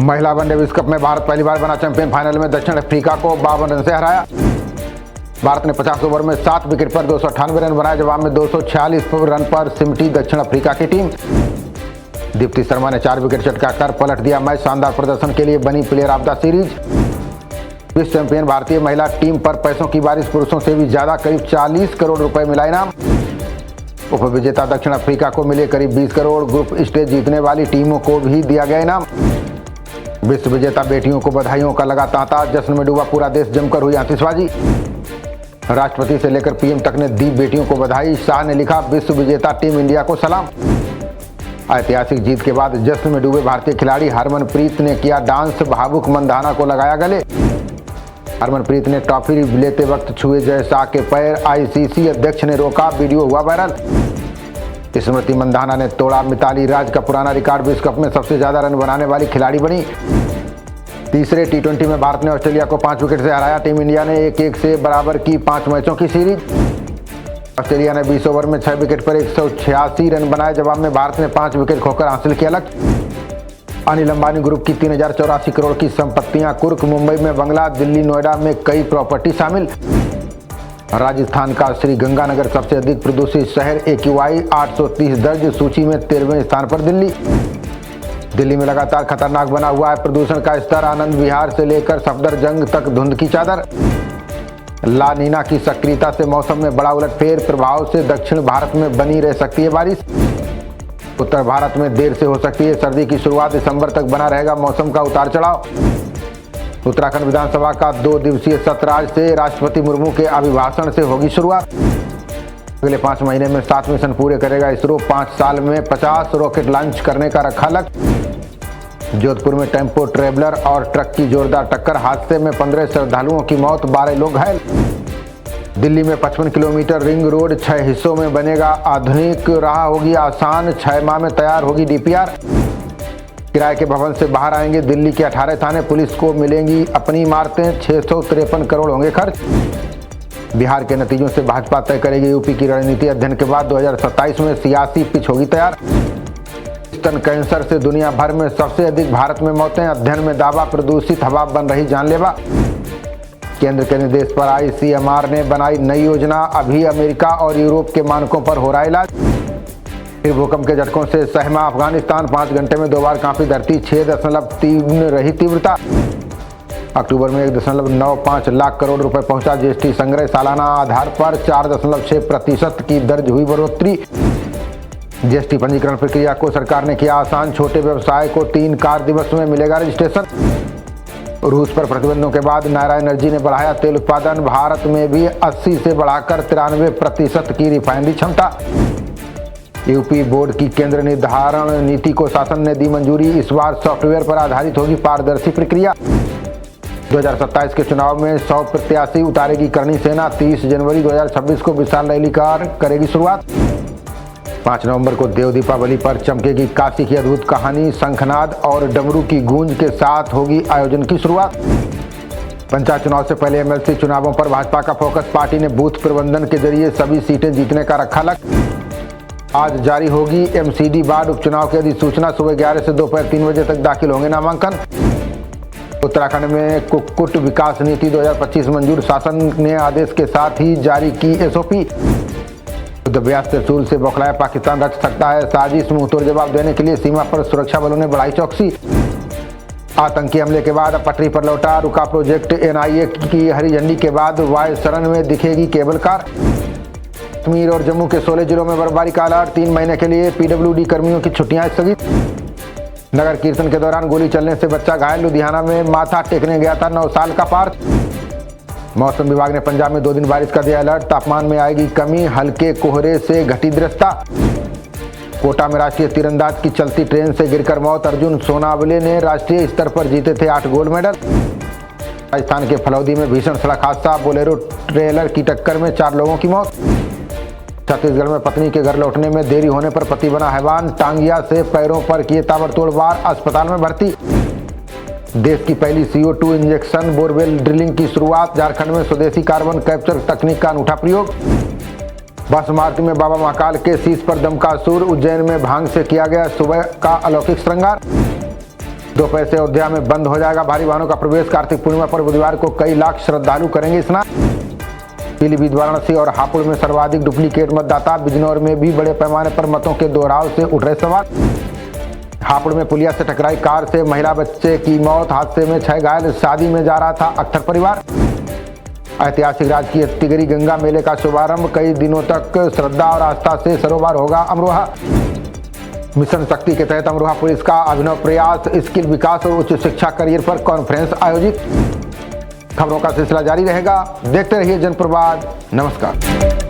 महिला वनडे विश्व कप में भारत पहली बार बना चैंपियन। फाइनल में दक्षिण अफ्रीका को 52 रन से हराया। भारत ने 50 ओवर में 7 विकेट पर 298 रन बनाए। जवाब में 246 रन पर सिमटी दक्षिण अफ्रीका की टीम। दीप्ति शर्मा ने 4 विकेट चटकाकर पलट दिया मैच। शानदार प्रदर्शन के लिए बनी प्लेयर ऑफ द सीरीज। विश्व चैंपियन भारतीय महिला टीम पर पैसों की बारिश, पुरुषों से भी ज्यादा करीब 40 करोड़ रुपए मिला इनाम। उप विजेता दक्षिण अफ्रीका को मिले करीब 20 करोड़। ग्रुप स्टेज जीतने वाली टीमों को भी दिया गया इनाम। विश्व विजेता बेटियों को बधाइयों का लगा तांता। जश्न में डूबा पूरा देश, जमकर हुई आतिशबाजी। राष्ट्रपति से लेकर पीएम तक ने दी बेटियों को बधाई। शाह ने लिखा, विश्व विजेता टीम इंडिया को सलाम। ऐतिहासिक जीत के बाद जश्न में डूबे भारतीय खिलाड़ी। हरमनप्रीत ने किया डांस, भावुक मंधाना को लगाया गले। हरमनप्रीत ने ट्रॉफी लेते वक्त छुए जय शाह के पैर। आईसीसी अध्यक्ष ने रोका, वीडियो हुआ वायरल। स्मृति मंधाना ने तोड़ा मिताली राज का पुराना रिकॉर्ड। विश्व कप में सबसे ज्यादा रन बनाने वाली खिलाड़ी बनी। तीसरे टी20 में भारत ने ऑस्ट्रेलिया को 5 विकेट से हराया। टीम इंडिया ने 1-1 से बराबर की 5 मैचों की सीरीज। ऑस्ट्रेलिया ने 20 ओवर में 6 विकेट पर 186 रन बनाए। जवाब में भारत ने 5 विकेट खोकर हासिल किया लक्ष्य। अनिल अंबानी ग्रुप की 3084 करोड़ की संपत्तियां कुर्क। मुंबई में बंगला, दिल्ली नोएडा में कई प्रॉपर्टी शामिल। राजस्थान का श्रीगंगानगर सबसे अधिक प्रदूषित शहर। AQI 830 दर्ज, सूची में 13वें स्थान पर दिल्ली। दिल्ली में लगातार खतरनाक बना हुआ है प्रदूषण का स्तर। आनंद विहार से लेकर सफदरजंग तक धुंध की चादर। ला नीना की सक्रियता से मौसम में बड़ा उलटफेर। प्रभाव से दक्षिण भारत में बनी रह सकती है बारिश। उत्तर भारत में देर से हो सकती है सर्दी की शुरुआत। दिसंबर तक बना रहेगा मौसम का उतार चढ़ाव। उत्तराखंड विधानसभा का 2 दिवसीय सत्र आज से। राष्ट्रपति मुर्मू के अभिभाषण से होगी शुरुआत। अगले 5 महीने में 7 मिशन पूरे करेगा इसरो। 5 साल में 50 रॉकेट लॉन्च करने का रखा लक्ष्य। जोधपुर में टेम्पो ट्रेवलर और ट्रक की जोरदार टक्कर। हादसे में 15 श्रद्धालुओं की मौत, 12 लोग घायल। दिल्ली में 55 किलोमीटर रिंग रोड 6 हिस्सों में बनेगा। आधुनिक राह होगी आसान। 6 माह में तैयार होगी DPR। किराए के भवन से बाहर आएंगे दिल्ली के 18 थाने। पुलिस को मिलेंगी अपनी इमारतें। 653 करोड़ होंगे खर्च। बिहार के नतीजों से भाजपा तय करेगी यूपी की रणनीति। अध्ययन के बाद 2027 में सियासी पिच होगी तैयार। स्तन कैंसर से दुनिया भर में सबसे अधिक भारत में मौतें। अध्ययन में दावा, प्रदूषित हवा बन रही जानलेवा। केंद्र के निर्देश पर ICMR ने बनाई नई योजना। अभी अमेरिका और यूरोप के मानकों पर हो रहा इलाज। फिर भूकंप के झटकों से सहमा अफगानिस्तान। 5 घंटे में 2 बार कांपी धरती। 6.3 रही तीव्रता। अक्टूबर में 1.95 लाख करोड़ रुपए पहुंचा GST संग्रह। सालाना आधार पर 4.6% की दर्ज हुई बढ़ोतरी। GST पंजीकरण प्रक्रिया को सरकार ने किया आसान। छोटे व्यवसाय को 3 कार्य दिवस में मिलेगा रजिस्ट्रेशन। रूस पर प्रतिबंधों के बाद नायरा एनर्जी ने बढ़ाया तेल उत्पादन। भारत में भी 80 से बढ़ाकर 93% की रिफाइनरी क्षमता। यूपी बोर्ड की केंद्र निर्धारण नीति को शासन ने दी मंजूरी। इस बार सॉफ्टवेयर पर आधारित होगी पारदर्शी प्रक्रिया। 2027 के चुनाव में 100 प्रत्याशी उतारेगी करणी सेना। 30 जनवरी 2026 को विशाल रैली करेगी शुरुआत। 5 नवंबर को देव दीपावली पर चमकेगी काशी की अद्भुत कहानी। शंखनाद और डमरू की गूंज के साथ होगी आयोजन की शुरुआत। पंचायत चुनाव से पहले MLC चुनावों पर भाजपा का फोकस। पार्टी ने बूथ प्रबंधन के जरिए सभी सीटें जीतने का रखा लक्ष्य। आज जारी होगी MCD वार्ड उपचुनाव की अधिसूचना। सुबह 11 से दोपहर 3 बजे तक दाखिल होंगे नामांकन। उत्तराखंड में कुक्कुट विकास नीति 2025 मंजूर। शासन ने आदेश के साथ ही जारी की SOP। युद्धाभ्यास त्रिशूल से बौखलाया पाकिस्तान रच सकता है साजिश। मुंहतोड़ जवाब देने के लिए सीमा पर सुरक्षा बलों ने बढ़ाई चौकसी। आतंकी हमले के बाद अब पटरी पर लौटा रुका प्रोजेक्ट। NIA की हरी झंडी के बाद वायु शरण में दिखेगी केबल कार। कश्मीर और जम्मू के 16 जिलों में बर्फबारी का अलर्ट। 3 महीने के लिए PWD कर्मियों की छुट्टियां स्थगित। नगर कीर्तन के दौरान गोली चलने से बच्चा घायल। लुधियाना में माथा टेकने गया था 9 साल का पार्थ। मौसम विभाग ने पंजाब में 2 दिन बारिश का दिया अलर्ट। तापमान में आएगी कमी। हल्के कोहरे से घटी दृश्यता। कोटा में राष्ट्रीय तीरंदाज की चलती ट्रेन से गिरकर मौत। अर्जुन सोनावले ने राष्ट्रीय स्तर पर जीते थे 8 गोल्ड मेडल। राजस्थान के फलौदी में भीषण सड़क हादसा। बोलेरो ट्रेलर की टक्कर में 4 लोगों की मौत। छत्तीसगढ़ में पत्नी के घर लौटने में देरी होने पर पति बना हैवान। टांगिया से पैरों पर किए ताबड़तोड़ वार। अस्पताल में भर्ती। देश की पहली CO2 इंजेक्शन बोरवेल ड्रिलिंग की शुरुआत। झारखंड में स्वदेशी कार्बन कैप्चर तकनीक का अनूठा प्रयोग। भस्म आरती में बाबा महाकाल के शीश पर दमकासुर। उज्जैन में भांग से किया गया सुबह का अलौकिक श्रृंगार। दोपहर से अयोध्या में बंद हो जाएगा भारी वाहनों का प्रवेश। कार्तिक पूर्णिमा पर बुधवार को कई लाख श्रद्धालु करेंगे स्नान। पीलीभीत, वाराणसी और हापुड़ में सर्वाधिक डुप्लीकेट मतदाता। बिजनौर में भी बड़े पैमाने पर मतों के दोहराव से उठ रहे सवाल। हापुड़ में पुलिया से टकराई कार से महिला बच्चे की मौत। हादसे में 6 घायल। शादी में जा रहा था अख्तर परिवार। ऐतिहासिक राजकीय तिगरी गंगा मेले का शुभारंभ। कई दिनों तक श्रद्धा और आस्था से सरोवर होगा अमरोहा। मिशन शक्ति के तहत अमरोहा पुलिस का अभिनव प्रयास। स्किल विकास और उच्च शिक्षा करियर पर कॉन्फ्रेंस आयोजित। खबरों का सिलसिला जारी रहेगा, देखते रहिए जनप्रवाद। नमस्कार।